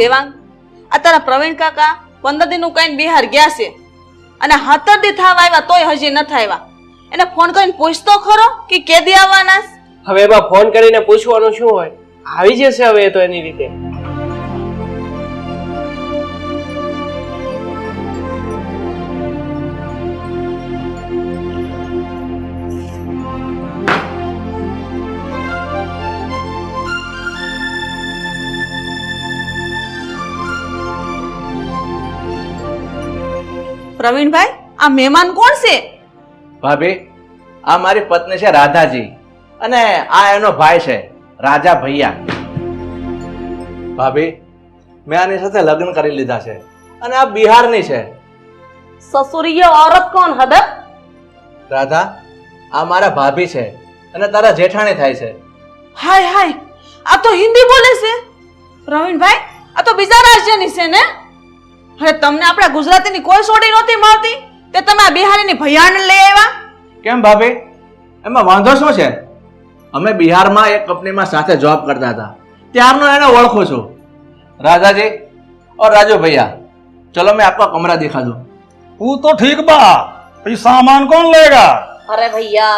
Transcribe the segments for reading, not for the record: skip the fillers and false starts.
દેવાંગ, આ તારા પ્રવીણ કાકા 15 દિનનું કઈ બિહાર ગયા છે અને 17 દી થવા આવ્યા તોય હજી ન આવ્યા. એને ફોન કરીને પૂછતો ખરો કે કેદી આવવાના? હવે એમાં ફોન કરીને પૂછવાનું શું હોય, આવી જશે હવે એ તો એની રીતે. પ્રવીણભાઈ, આ મહેમાન કોણ છે? ભાભી, આ મારી પત્ની છે રાધાજી અને આ એનો ભાઈ છે રાજા ભૈયા. ભાભી, મેં આની સાથે લગ્ન કરી લીધા છે અને આ બિહારની છે. સસુરીય औरत કોણ હદા? રાધા, આ મારા ભાભી છે અને તારા જેઠાણી થાય છે. હાય હાય, આ તો હિન્દી બોલે છે. પ્રવીણભાઈ, આ તો બીજા રાજ્યની છે ને? હવે તમને આપણા ગુજરાતીની કોઈ સોડી નહોતી મળતી તે તમે આ બિહારીની ભૈયાને લઈ આવ્યા? કેમ ભાભી, એમાં વાંધો શું છે? અમે બિહારમાં એક કંપનીમાં સાથે જોબ કરતા હતા, ત્યારનો એને ઓળખું છું. राधाजी और राजू भैया, चलो मैं आपका कमरा दिखा दूं. वो तो ठीक बा, ये सामान कौन लेगा? अरे भैया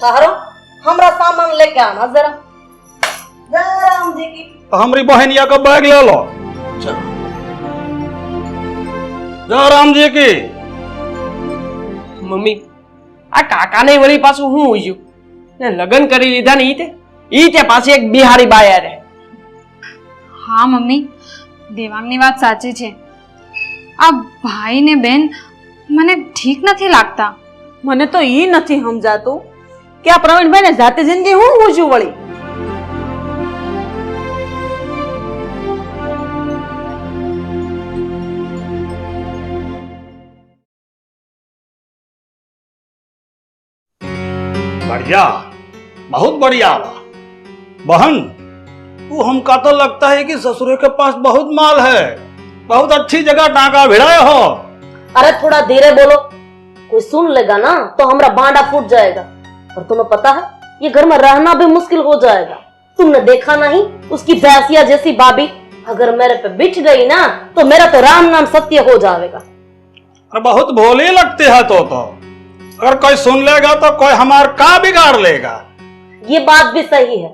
ठहरो, हमरा सामान लेके आना जरा. राम जी की हमारी बहनिया का बैग ले लो. जय राम जी की. મમ્મી, આ કાકાને વળી પાછું હું ઉજ્યું ને લગ્ન કરી લીધા ને ઈ તે પાછી એક બિહારી બાયા રે. હા મમ્મી, દેવાંગની વાત સાચી છે. આ ભાઈ ને બેન મને ઠીક નથી લાગતા. મને તો ઈ નથી સમજાતું કે આ પ્રવીણભાઈને જાતે જિંદગી હું પૂછું વળી. बढ़िया, बहुत बढ़िया हुआ. बहन, वो हमका तो लगता है कि ससुर के पास बहुत माल है, बहुत अच्छी जगह टांका भिड़ाए हो. अरे थोड़ा धीरे बोलो, कोई सुन लेगा ना तो हमारा बांडा फूट जाएगा. और तुम्हें पता है ये घर में रहना भी मुश्किल हो जाएगा. तुमने देखा नहीं उसकी भैंसिया जैसी भाभी अगर मेरे पे बिछ गई ना तो मेरा तो राम नाम सत्य हो जाएगा. अरे बहुत भोली लगती है तो अगर कोई सुन लेगा तो कोई हमार का बिगाड़ लेगा. ये बात भी सही है,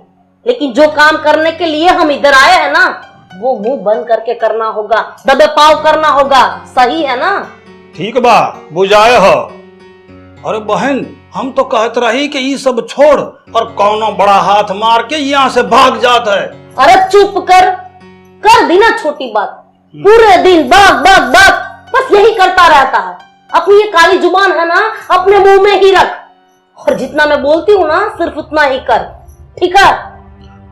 लेकिन जो काम करने के लिए हम इधर आए हैं ना वो मुंह बंद करके करना होगा, दबे पाव करना होगा. सही है ना? ठीक बा, बुझाए हो. अरे बहन, हम तो कहते रही कि ये सब छोड़ और कौनो बड़ा हाथ मार के यहाँ से भाग जाता है. अरे चुप कर दी ना छोटी बात. पूरे दिन बाग बाग बाग बस यही करता रहता है. अपनी ये काली जुबान है ना अपने मुंह में ही रख, और जितना मैं बोलती हूँ ना सिर्फ उतना ही कर. ठीक है?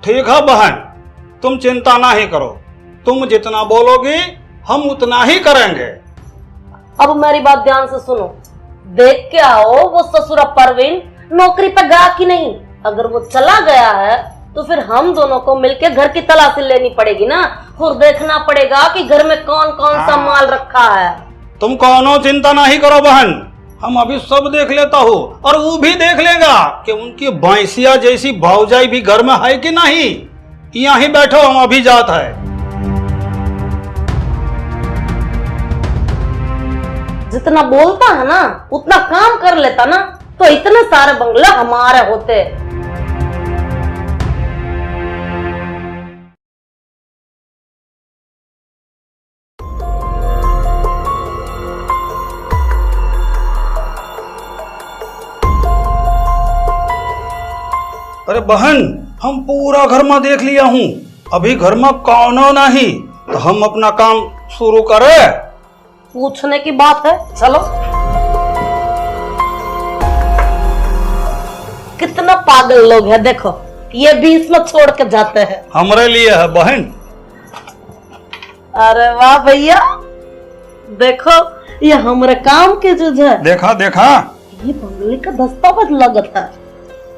ठीक है बहन, तुम चिंता नहीं करो. तुम जितना बोलोगी हम उतना ही करेंगे. अब मेरी बात ध्यान से सुनो. देख के आओ वो ससुरा परवीन नौकरी पर गया कि नहीं. अगर वो चला गया है तो फिर हम दोनों को मिलके घर की तलाशी लेनी पड़ेगी ना, और देखना पड़ेगा कि घर में कौन कौन सा माल रखा है. तुम कोनो चिंता नहीं करो बहन, हम अभी सब देख लेता हूँ और वो भी देख लेगा कि उनकी भैंसिया जैसी भौजाई भी घर में है कि नहीं. यहाँ ही बैठो, हम अभी जाता है. जितना बोलता है ना उतना काम कर लेता ना तो इतने सारे बंगले हमारे होते. अरे बहन, हम पूरा घर में देख लिया हूँ, अभी घर में कौनो नहीं, तो हम अपना काम शुरू करें. पूछने की बात है, चलो. कितना पागल लोग हैं, देखो ये भी इसमें छोड़ के जाते हैं. हमारे लिए है बहन. अरे वाह भैया, देखो ये हमारे काम की चीज है. देखा देखा, ये बंगले का दस्तावेज लगता है.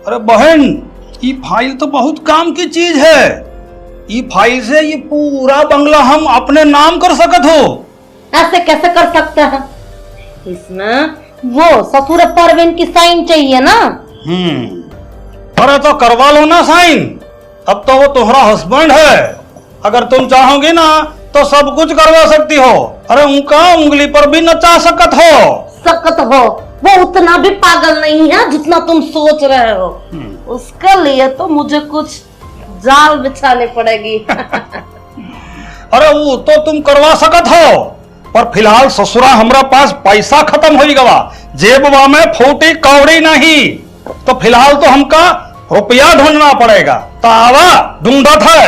अरे बहन, ये फाइल तो बहुत काम की चीज है. ये फाइल से ये पूरा बंगला हम अपने नाम कर सकत हो. ऐसे कैसे कर सकते हैं? इसमें वो ससुर परवीन की साइन चाहिए ना. अरे तो करवा लो ना साइन, अब तो वो तुम्हारा हस्बैंड है. अगर तुम चाहोगे ना तो सब कुछ करवा सकती हो। अरे उनका उंगली पर भी नचा सकत हो। सकत हो, वो उतना भी पागल नहीं है जितना तुम सोच रहे हो। उसके लिए तो मुझे कुछ जाल बिछाने पड़ेगी। अरे वो तो तुम करवा सकत हो, पर फिलहाल ससुरा हमरा पास पैसा खत्म हो गवा, जेबवा में फूटी कौड़ी नहीं, तो फिलहाल तो हमका रुपया ढूंढना पड़ेगा। तावा ढूंढत है।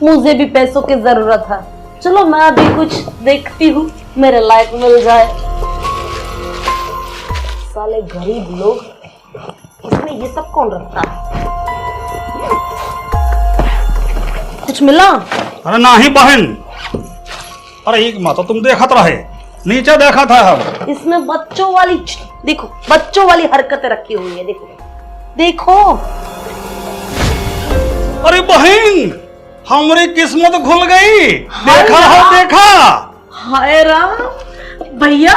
मुझे भी पैसों की जरूरत है। चलो मैं अभी कुछ देखती हूँ, मेरे लायक मिल जाए। साले गरीब लोग, इसमें ये सब कौन रखता है? कुछ मिला? अरे नहीं बहन, अरे एक माँ तो तुम देखत रहे, नीचे देखा था हम। इसमें बच्चों वाली, देखो बच्चों वाली हरकतें रखी हुई है। देखो देखो। अरे बहन, हमारी किस्मत खुल गई। देखा हो, देखा। हाय राम भैया,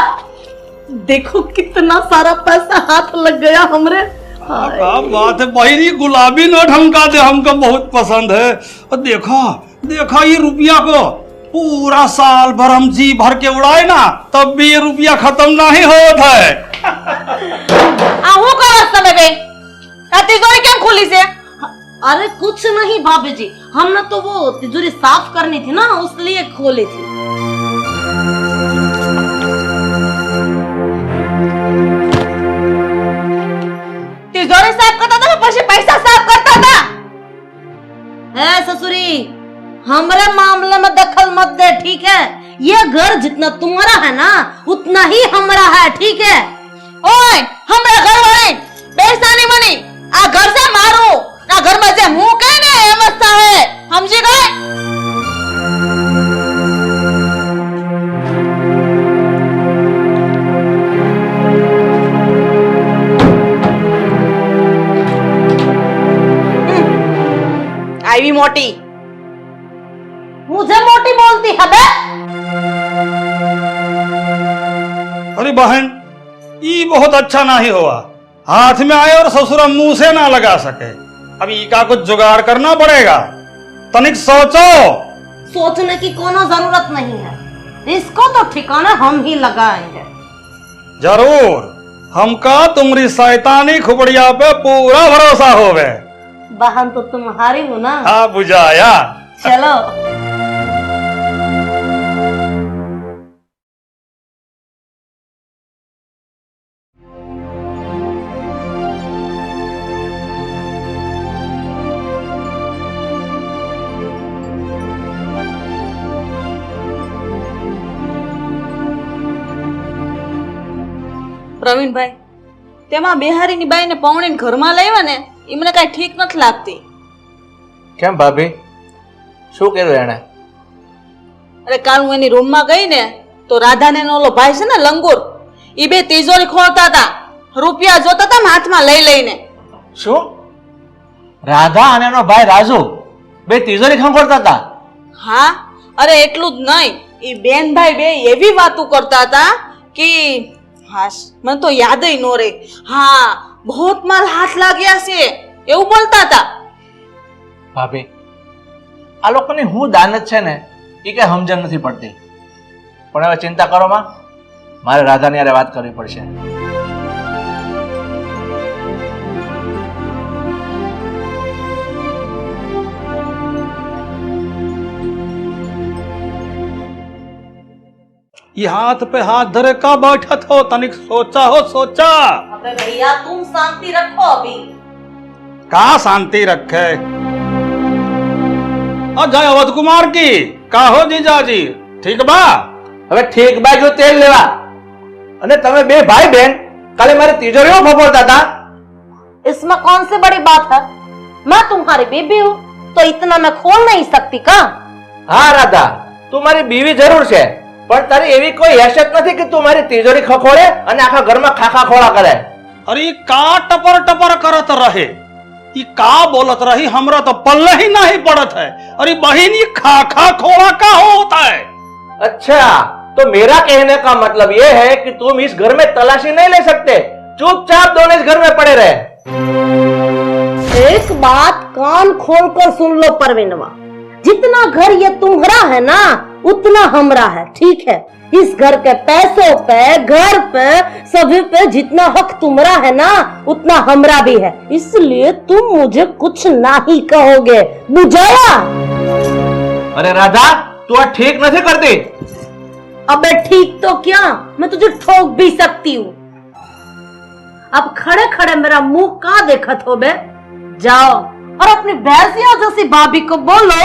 देखो कितना सारा पैसा हाथ लग गया हमरे। क्या बात है बहन, ये गुलाबी नोट हमका दे, हमको बहुत पसंद है। और देखा देखा, ये रुपया को पूरा साल भर हम जी भर के उड़ाए ना, तब भी ये रुपया खत्म नहीं होता है। आहू का रास्ता में गई, तिजोरी क्यों खुली से? अरे कुछ नहीं भाभी जी, हमने तो वो तिजोरी साफ करनी थी ना, उसलिए खोली थी। तिजोरी साफ करता था, પછી पैसा साफ करता था। है ससुरी, हमारे मामले में दखल मत दे, ठीक है? ये घर जितना तुम्हारा है ना, उतना ही हमारा है, ठीक है? ओए, हमरा घर वाले पैसा नहीं मनी, आ घर से मारो, आ घर में जे હું કહે ને એમ જ થાય, સમજી ગઈ? આવી મોટી, मुझे मोटी बोलती है बे? अरे बहन, ये बहुत अच्छा नहीं हुआ। हाथ में आए और ससुरा मुंह से ना लगा सके। अब इसका कुछ जुगाड़ करना पड़ेगा। तनिक सोचो। सोचने की कोनो जरूरत नहीं है, इसको तो ठिकाना हम ही लगाएंगे। जरूर, हमका तुम्हारी शैतानी खुपड़िया पे पूरा भरोसा होवे। बहन तो तुम्हारी हो ना। हाँ बुझाया। चलो। પ્રવીણભાઈ, તેમાં બિહારીની બાઈને પૌણીને ઘરમાં લાવ્યા ને, એ મને કાંઈ ઠીક નથી લાગતી. કેમ ભાભી, શું કર્યું એને? અરે કાલ હું એની રૂમમાં ગઈ ને, તો રાધાને એનો ઓલો ભાઈ છે ને લંગુર, એ બે તિજોરી ખોલતા હતા, રૂપિયા જોતા હતા હાથમાં લઈ લઈને. શું? રાધા અને એનો ભાઈ રાજુ બે તિજોરી ખંખોરતા હતા? હા, અરે એટલું જ નહીં, એ બેન ભાઈ બે એવી વાતો કરતા હતા કે હાશ, મને તો યાદ ય નો રે. હા, બહોત માર હાથ લાગ્યા છે એવું બોલતા હતા. ભાભી, આ લોકોની હું દાનત છે ને, એ કઈ સમજણ નથી પડતી. પણ હવે ચિંતા કરો માં, મારે રાધાની હારે વાત કરવી પડશે. ये हाथ पे हाथ धरे का बैठत हो, तनिक सोचा हो, सोचा। अबे भैया तुम शांति रखो अभी। का शांति रखे? जय अवध कुमार की का हो जीजाजी, ठीक बा? હવે ઠીક બાજુ તેલ લેવા. અને તમે બે ભાઈ બહેન કાલે મારી તિજોરીઓ ફફોડતા હતા. इसमें कौन सी बड़ी बात है? मैं तुम्हारी बीबी हूँ, तो इतना मैं खोल नहीं सकती का? હા રાધા, તું મારી બીવી જરૂર છે, પણ તારી એવી કોઈ હેસિયત નથી કે તું મારી તિજોરી ખખોડે અને આખા ઘરમાં ખાખા ખોળા કરે. अरे का टपर टपर करत रहे, ये का बोलत रही, हमरा तो पल्ले ही नहीं पड़त है। अरे बहन, ये खाखा खोड़ा का होता है? अच्छा, तो मेरा कहने का मतलब ये है कि तुम इस घर में तलाशी नहीं ले सकते, चुपचाप दोनों इस घर में पड़े रहे. एक बात कान खोल कर सुन लो परवीनवा, जितना घर ये तुम्हारा है ना, उतना हमरा है, ठीक है? इस घर के पैसों पे, घर पे, सभी पे जितना हक तुम्हारा है ना, उतना हमरा भी है। इसलिए तुम मुझे कुछ नहीं कहोगे, बुझाया? अरे राधा, तू आ ठीक नहीं करती। अबे ठीक तो क्या, मैं तुझे ठोक भी सकती हूँ। अब खड़े खड़े मेरा मुंह कहाँ देखत हो बे? जाओ और अपनी भैंसिया जैसी भाभी को बोलो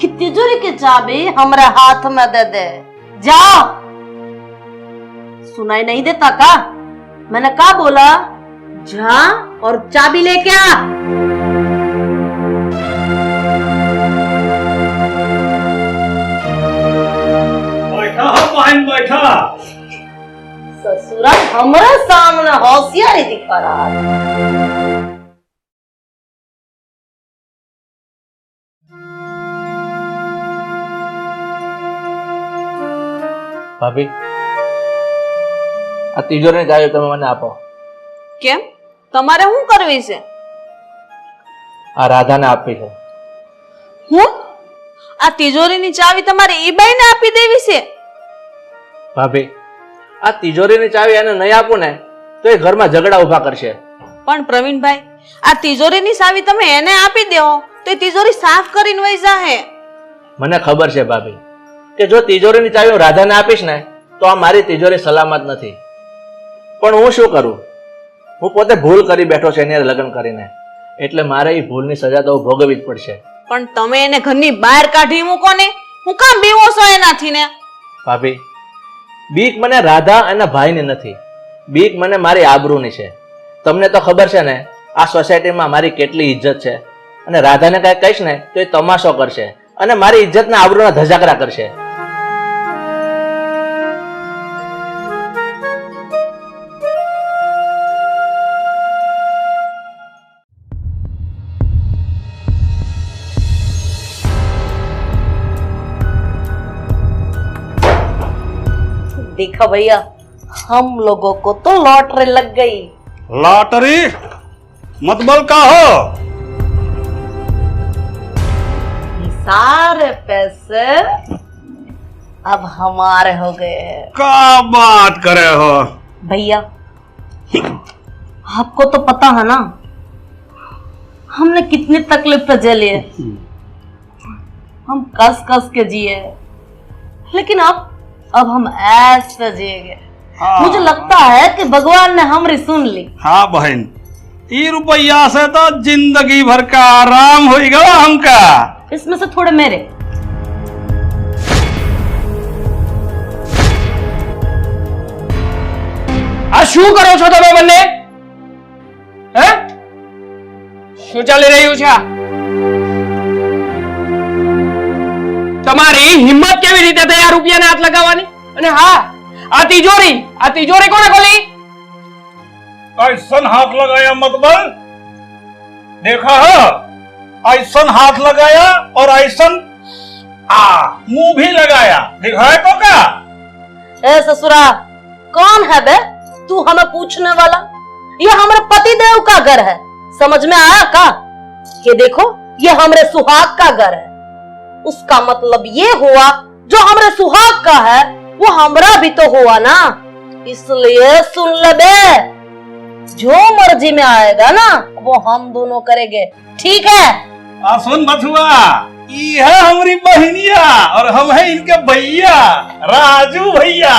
कि तिजोरी की चाबी हमारे हाथ में दे दे। जाओ। सुनाई नहीं देता का? मैंने क्या बोला? जा और चाबी लेके आ। बैठा हो बहन, बैठा। ससुरा हमारे सामने होशियारी दिखा रहा है। ભાભી, આ તિજોરીની ચાવી તમે મને આપો. કેમ? તમારે શું કરવી છે? આ રાધાને આપવી છે. હું? આ તિજોરીની ચાવી તમારે ઈ બાઈને આપી દેવી છે? ભાભી, આ તિજોરીની ચાવી એને નહીં આપું ને તો એ ઘરમાં ઝઘડા ઊભા કરશે. પણ પ્રવીણભાઈ, આ તિજોરીની ચાવી તમે એને આપી દેવો તો એ તિજોરી સાફ કરીને વહી જાહે. મને ખબર છે ભાભી કે જો તિજોરીની ચાવી હું રાધાને આપીશ ને તો આ મારી તિજોરી સલામત નથી. પણ હું શું કરું? હું પોતે ભૂલ કરી બેઠો છે એની લગ્ન કરીને, એટલે મારે એ ભૂલની સજા તો ભોગવવી જ પડશે. પણ તમે એને ઘરની બહાર કાઢી મૂકો ને, હું કામ બીવો છો એનાથી ને? ભાભી, બીક મને રાધા અને ભાઈની નથી, બીક મને મારી આબરૂની છે. તમને તો ખબર છે ને આ સોસાયટીમાં મારી કેટલી ઇજ્જત છે, અને રાધાને કઈ કહીશ ને તો એ તમાશો કરશે અને મારી ઇજ્જતના આબરૂના ધજાગરા કરશે. देखा भैया, हम लोगों को तो लॉटरी लग गई। लॉटरी मतलब का हो? ये सारे पैसे अब हमारे हो गए हैं। क्या बात करे हो? भैया, आपको तो पता है ना हमने कितनी तकलीफ झेली है। हम कस कस के जिए, लेकिन अब हम ऐसे जिएंगे। मुझे लगता है कि भगवान ने हमारी सुन ली। हाँ बहन, ये रुपया से तो जिंदगी भर का आराम हो गया हमका। इसमें से थोड़े मेरे। આ શું કરો છો તમે બંને? હે? શું ચાલી રહ્યું છે? તમારી હિંમત કેવી રીતે થઈ આ રૂપિયાને હાથ લગાવવાની? અને હા, આ તિજોરી કોણે ખોલી? ऐसन हाथ लगाया मतबल, देखा है? ऐसन हाथ लगाया और ऐसन मुंह भी लगाया, देखा है तो क्या? ए ससुरा, कौन है बे तू हमें पूछने वाला? ये हमारे पति देव का घर है, समझ में आया का? ये देखो, ये हमारे सुहाग का घर है। उसका मतलब ये हुआ जो हमारे सुहाग का है वो हमरा भी तो हुआ ना। इसलिए सुन ले बे, जो मर्जी में आएगा ना वो हम दोनों करेंगे, ठीक है? सुन बथुआ, ये है हमारी बहनिया और हम है इनके भैया राजू भैया।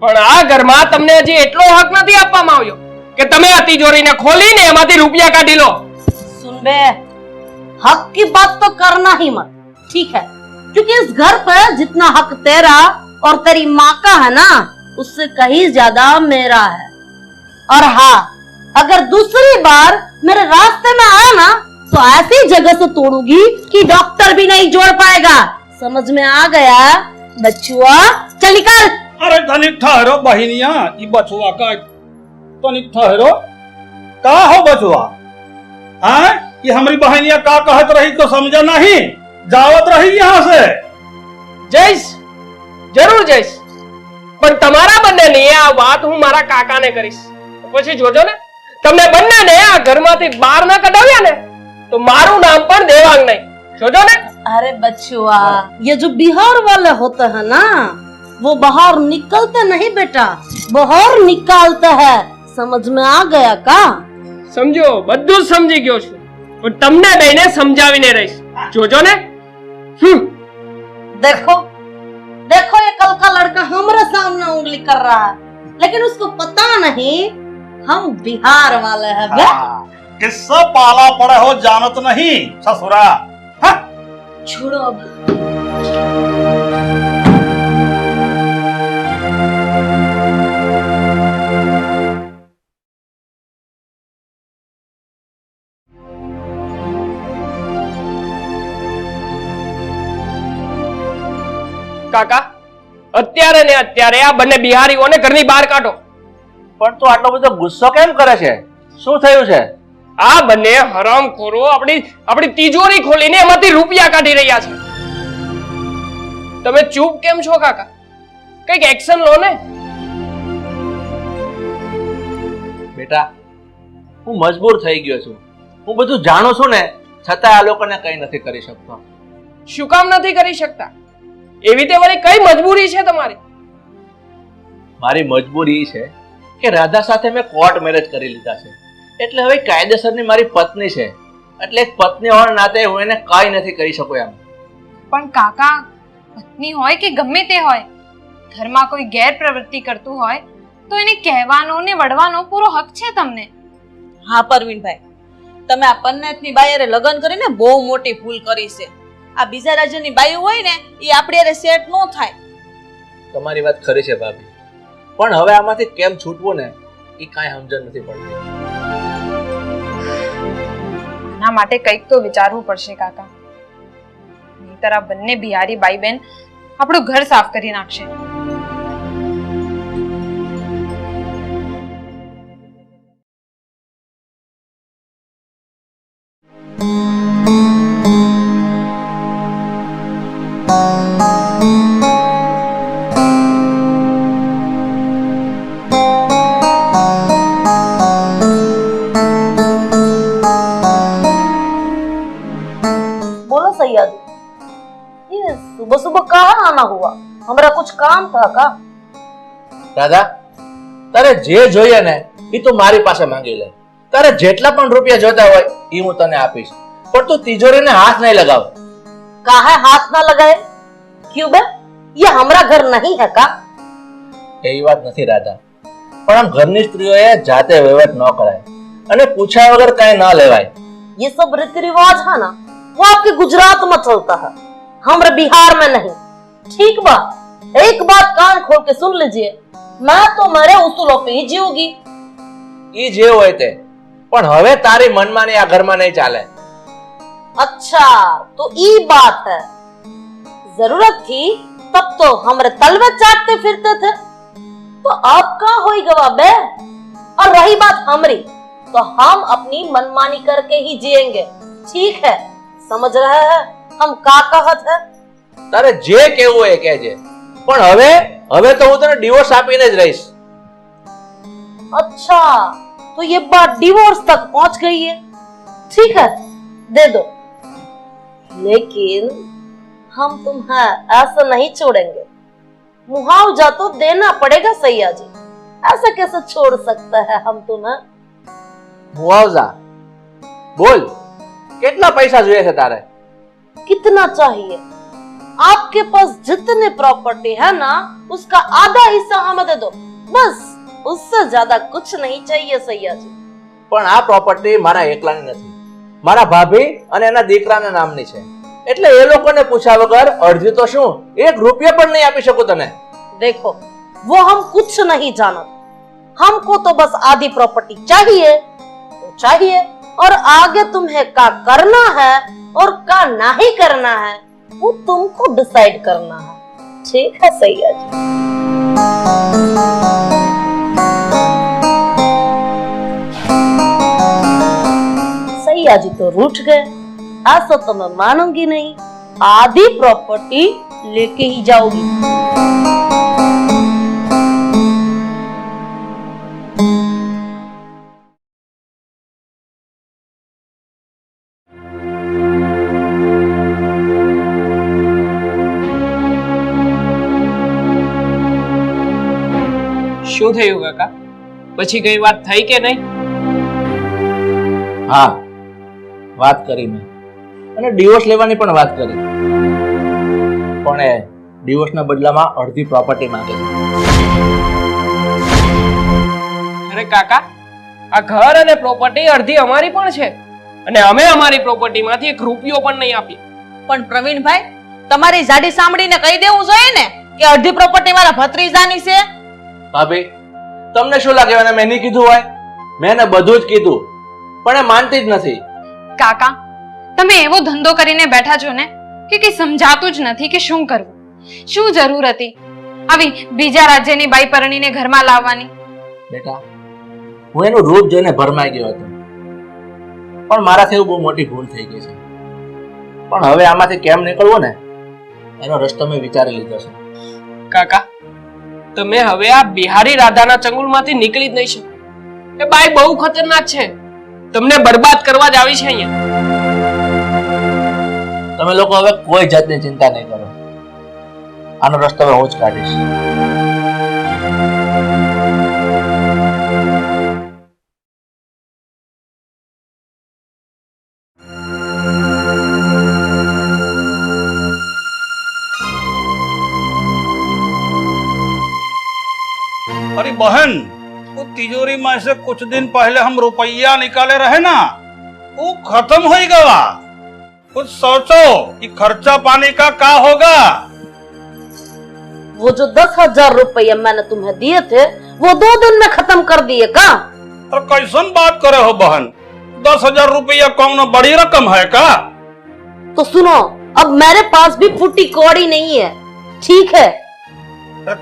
પણ આ ઘરમાં તમને હજી એટલો હક નથી આપવામાં આવ્યો કે તમે આ તિજોરીને ખોલીને એમાંથી રૂપિયા કાઢી લો. सुन बे, हक की बात तो करना ही मत, ठीक है? क्योंकि इस घर पर जितना हक तेरा और तेरी माँ का है ना, उससे कहीं ज्यादा मेरा है। और हाँ, अगर दूसरी बार मेरे रास्ते में आया ना तो ऐसी जगह से तोड़ूंगी कि डॉक्टर भी नहीं जोड़ पाएगा। समझ में आ गया बचुआ? चल निकल। अरे तनिक ठहरो बहनिया, ये बचुआ का तनिक ठहरो। का हो बचुआ? हाँ, ये हमारी बहनिया का कहत रही तो समझा नहीं, जावत रही यहाँ से। જઈશ, જરૂર જઈશ, પણ તમારા બંનેની આ વાત હું મારા કાકાને કરીશ. પછી જોજો ને, તમને બંનેને આ ઘરમાંથી બહાર ન કઢાવ્યા ને તો મારું નામ પણ દેવાંગ નહીં. જોજો ને. अरे बच्चुआ, ये जो बिहार वाले होते हैं ना, वो बाहर निकलते नहीं बेटा, बाहर निकालते हैं। समझ में आ गया का? સમજો, બધું સમજી ગયો છું, પણ તમને બેને સમજાવીને રહીશ, જોજો ને। देखो देखो, ये कल का लड़का हमारे सामने उंगली कर रहा है, लेकिन उसको पता नहीं हम बिहार वाले हैं बे। किससे पाला पड़े हो जानत नहीं ससुरा। हाँ? छोड़ो अब। કાકા, અત્યારે ને અત્યારે આ બંને બિહારીઓને ઘરની બહાર કાઢો। પણ તું આટલો બધો ગુસ્સો કેમ કરે છે? શું થયું છે? આ બંને હરામખોરો આપણી તિજોરી ખોલીને એમાંથી રૂપિયા કાઢી રહ્યા છે। તમે ચૂપ કેમ છો કાકા? કઈક એક્શન લો ને। બેટા, હું મજબૂર થઈ ગયો છું, હું બધું જાણું છું ને, છતાં આ લોકોને કંઈ નથી કરી શકતો। શું કામ નથી કરી શકતા? એવી તે વળી કઈ મજબૂરી છે તમારી? મારી મજબૂરી એ છે કે રાધા સાથે મેં કોર્ટ મેરેજ કરી લીધા છે, એટલે હવે કાયદેસરની મારી પત્ની છે, એટલે એક પત્ની હોવાના નાતે હું એને કાંઈ નથી કરી શકું એમ। પણ કાકા, પત્ની હોય કે ગમે તે હોય, ઘરમાં કોઈ ગેરપ્રવૃત્તિ કરતું હોય તો એને કહેવાનો ને વળવાનો પૂરો હક છે તમને। હા પરવીનભાઈ, તમે આ પન્નાતની બાયરે લગ્ન કરીને બહુ મોટી ભૂલ કરી છે। આ બીજા રાજ્યની બાયું હોય ને, એ આપણે હારે સેટ ન થાય। તમારી વાત ખરી છે ભાભી, પણ હવે આમાંથી કેમ છૂટવું ને એ કાંઈ સમજણ નથી પડતી। આના માટે કંઈક તો વિચારવું પડશે કાકા, નહીંતર આ બંને બિહારી બાઈ બેન આપણું ઘર સાફ કરી નાખશે। बोलो सैया जी, ये सुबह सुबह कहाँ आना हुआ? हमारा कुछ काम था का? દાદા, તારે જે જોઈએ ને એ તું મારી પાસે માંગી લે, તારે જેટલા પણ રૂપિયા જોતા હોય એ હું તને આપીશ, પણ તું તિજોરીને હાથ નહીં લગાવ। काहे हाथ ना लगाए? क्यों बे? ये हमारा घर नहीं है का? એવી વાત નથી રાધા, પણ આમ ઘરની સ્ત્રીઓએ જાતે વહીવટ ન કરાય અને પૂછ્યા વગર કાંઈ ન લેવાય। ये सब रीति रिवाज है ना, वो आपके गुजरात में चलता है, हमारे बिहार में नहीं। ठीक बात, एक बात कान खोल के सुन लीजिए, मैं तो मेरे उसूलों पे ही जीऊंगी। ઈ જે હોય તે, પણ હવે તારી મનમાની આ ઘરમાં નહીં ચાલે। अच्छा, तो ये बात है। जरूरत थी तब तो हमारे तलवे चाटते फिरते थे, तो अब कहाँ होई गवा बे? और रही बात हमारी, तो हम अपनी मनमानी करके ही जिएंगे। ठीक है, समझ रहे हैं हम का कहत है? તારે જે કહેવું હોય એ કહેજે, પણ હવે તો હું તને ડિવોર્સ આપીને જ રહીશ। अच्छा, तो ये बात डिवोर्स तक पहुंच गई है। ठीक है, दे दो, लेकिन हम तुम्हें ऐसा नहीं छोड़ेंगे। मुआवजा तो देना पड़ेगा सैया जी, ऐसा कैसे छोड़ सकते हैं हम तुम्हें? મુઆવજા બોલ, કેટલા પૈસા જોઈએ છે તારે? कितना चाहिए? आपके पास जितने प्रॉपर्टी है ना, उसका आधा हिस्सा हमें दे दो, बस। उससे ज्यादा कुछ नहीं चाहिए सैया जी। પણ આ પ્રોપર્ટી મારા એકલાની નથી, મારા ભાભી અને એના દીકરાના નામની છે, એટલે એ લોકોને પૂછ્યા વગર અડધી તો શું, 1 રૂપિયા પણ નહીં આપી શકું તને। देखो, वो हम कुछ नहीं जानते, हमको तो बस आधी प्रॉपर्टी चाहिए तो चाहिए, और आगे तुम्हें क्या करना है और क्या नहीं करना है वो तुमको डिसाइड करना है। ठीक है सैया जी। सैया जी तो रूठ गए, ऐसा तो मैं मानूंगी नहीं, आधी प्रॉपर्टी लेके ही जाओगी। શું થયું કાકા? પછી કઈ વાત થઈ કે નહીં? હા, વાત કરી મેં, અને ડિવોર્સ લેવાની પણ વાત કરી, પણ એ ડિવોર્સના બદલામાં અડધી પ્રોપર્ટી માંગે છે. અરે કાકા, આ ઘર અને પ્રોપર્ટી અડધી અમારી પણ છે, અને અમે અમારી પ્રોપર્ટીમાંથી એક રૂપિયો પણ નહીં આપીએ. પણ પ્રવીણભાઈ, તમારી જાડી સાંભળીને કહી દેવું જોઈએ ને કે અડધી પ્રોપર્ટી મારા ભત્રીજાની છે. ભાભી, તમને શું લાગે એને મેં નહીં કીધું હોય? મેં એને બધું જ કીધું, પણ એ માનતી જ નથી. કાકા, તમે એવો ધંધો કરીને બેઠા છો ને કે કઈ સમજાતું જ નથી કે શું કરવું. શું જરૂર હતી આવી બીજા રાજ્યની બાઈ પરણીને ઘરમાં લાવવાની? બેટા, હું એનું રૂપ જોઈને ભરમાઈ ગયો હતો, પણ મારાથી એવું બહુ મોટી ભૂલ થઈ ગઈ છે. પણ હવે આમાંથી કેમ નીકળવું ને એનો રસ્તો મેં વિચારી લીધો છે. કાકા, તમે હવે આ બિહારી રાધાના ચંગુલમાંથી નીકળી જ નહીં શકો. એ બાઈ બહુ ખતરનાક છે, તમને બરબાદ કરવા જ આવી છે અહીંયા. તમે લોકો હવે કોઈ જાતની ચિંતા નહીં કરો, આનો રસ્તો હવે હું જ કાઢીશ. अरे बहन, वो तिजोरी में से कुछ दिन पहले हम रुपया निकाले रहे ना, वो खत्म हो गया. कुछ सोचो कि खर्चा पानी का क्या होगा. वो जो 10,000 रुपये मैंने तुम्हें दिए थे वो 2 दिन में खत्म कर दिए का? और कैसन बात करे हो बहन, 10,000 रुपया कौन बड़ी रकम है का? तो सुनो, अब मेरे पास भी फुटी कौड़ी नहीं है, ठीक है?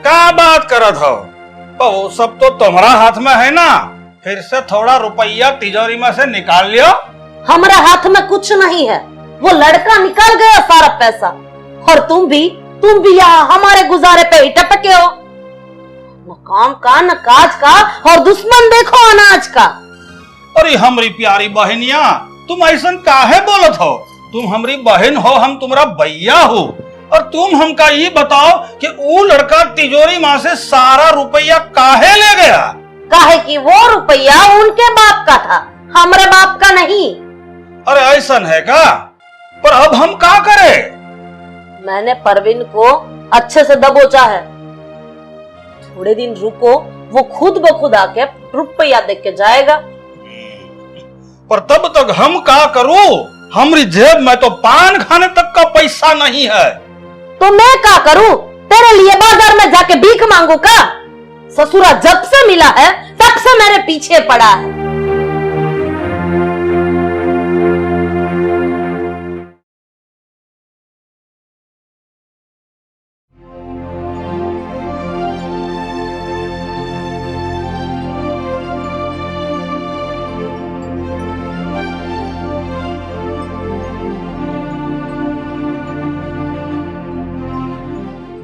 क्या बात करत हो? तो वो सब तो तुम्हारा हाथ में है ना, फिर से थोड़ा रुपया तिजोरी में से निकाल लियो. हमारे हाथ में कुछ नहीं है, वो लड़का निकाल गया सारा पैसा, और तुम भी यहाँ हमारे गुजारे पे ही टपके हो. न काम का न काज का, और दुश्मन देखो अनाज का. अरे हमारी प्यारी बहनिया, तुम ऐसा काहे बोलत हो? तुम हमारी बहन हो, हम तुम्हारा भैया हो, और तुम हमका ये बताओ कि वो लड़का तिजोरी माँ से सारा रुपया काहे ले गया? काहे कि वो रुपया उनके बाप का था, हमारे बाप का नहीं. अरे ऐसा है का? पर अब हम क्या करें? मैंने परवीन को अच्छे से दबोचा है, थोड़े दिन रुको, वो खुद ब खुद आके रुपया दे के जाएगा. पर तब तक हम क्या करूं? हमारी जेब में तो पान खाने तक का पैसा नहीं है. तो मैं क्या करूं? तेरे लिए बाजार में जाके भीख मांगू का? ससुरा जब से मिला है तब से मेरे पीछे पड़ा है.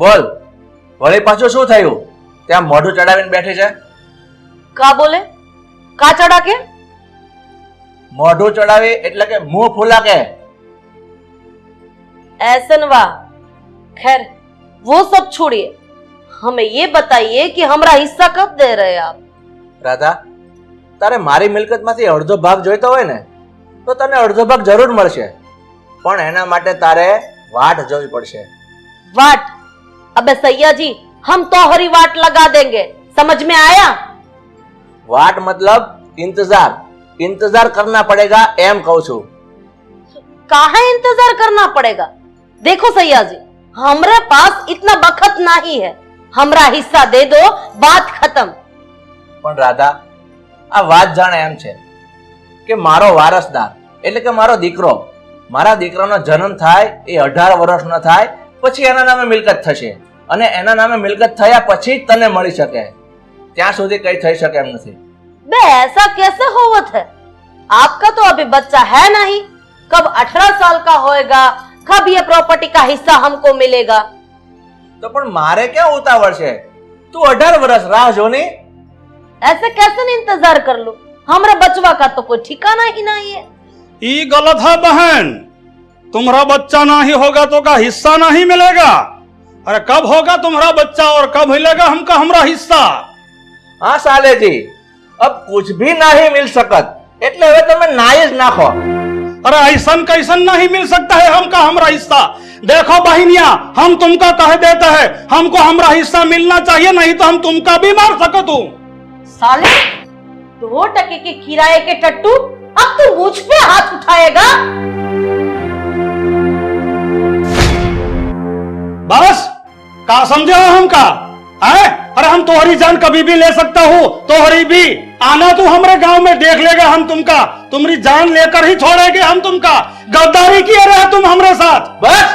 બોલ, વળી પાછું શું થયું? ત્યાં મોઢું ચડાવીને બેઠી છે. का बोले? का चढ़ा के? મોઢું ચડાવી એટલે કે મુંહ ફૂલા કે? ऐसनवा, खैर वो सब छोड़िए, हमें ये बताइए कि हमारा हिस्सा कब दे रहे आप? રાધા, તારે મારી મિલકતમાંથી અડધો ભાગ જોઈતો હોય ને તો તને અડધો ભાગ જરૂર મળશે, પણ એના માટે તારે વાટ જોવી પડશે. वाट? अबे सैया जी, हम तो हरी वाट लगा देंगे, समझ में आया? वाट मतलब इंतजार, इंतजार करना पड़ेगा एम कहूं છું. काहे इंतजार करना पड़ेगा? देखो सैया जी, हमारे पास इतना बखत नहीं है, हमारा हिस्सा दे दो, बात खत्म. પણ રાધા, આ વાત જાણે એમ છે કે મારો વારસદાર એટલે કે મારો દીકરો, મારા દીકરાનો જન્મ થાય એ 18 વર્ષનો થાય પછી એના નામે મિલકત થશે, અને એના નામે મિલકત થયા પછી જ તને મળી શકે, ત્યાં સુધી કઈ થઈ શકે એમ નથી. बे ऐसा कैसे होवत है? आपका तो अभी बच्चा है नहीं, कब 18 साल का होएगा, कब ये प्रॉपर्टी का हिस्सा हमको मिलेगा? તો પણ મારે ક્યાં ઉતાવળ છે? તું 18 વર્ષ રાહ જો ને. ऐसे कैसे इंतजार कर लो? हमारे बचवा का तो कोई ठिकाना ही नहीं है. ये गलत है बहन, तुम्हारा बच्चा नहीं होगा तो का हिस्सा नहीं मिलेगा. अरे कब होगा तुम्हारा बच्चा और कब मिलेगा हमका हमारा हिस्सा? हाँ साले जी अब कुछ भी नहीं मिल सकत એટલે હવે તમે નાય જ નાખો अरे ऐसन कैसन नहीं मिल सकता है हमका हमरा हिस्सा। देखो बहनिया, हम तुमका कह देते हैं हमको हमरा हिस्सा मिलना चाहिए, नहीं तो हम तुमका भी मार सकत हूँ। साले 2 के किराए के टट्टू, अब तू मुझ पे हाथ उठाएगा? बस का समझे हो हमका है? अरे हम तोहरी जान कभी भी ले सकता हूँ, तोहरी भी। आना तू हमारे गांव में देख लेगा हम तुमका, तुम्हारी जान लेकर ही छोड़ेंगे हम तुमका। गद्दारी किए रहे तुम हमारे साथ। બસ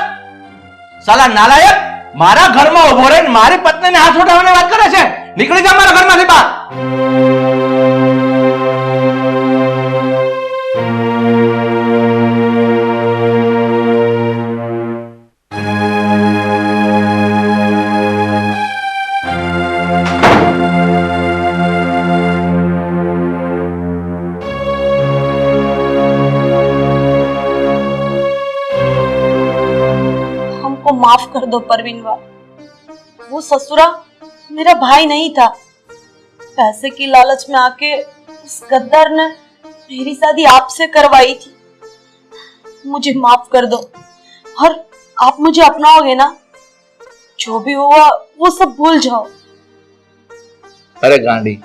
સાલા નાલાયક મારા ઘરમાં ઉભો રહીને મારી પત્નીને હાથ ઉઠાવવાની વાત કરે છે નીકળી જા મારા ઘરમાંથી બહાર हमको माफ कर दो परवीनवा, वो ससुरा मेरा भाई नहीं था। पैसे की लालच में आके उस गद्दार ने मेरी शादी आपसे करवाई थी। मुझे माफ कर दो और आप मुझे अपनाओगे ना? जो भी हुआ वो सब भूल जाओ। अरे गांडी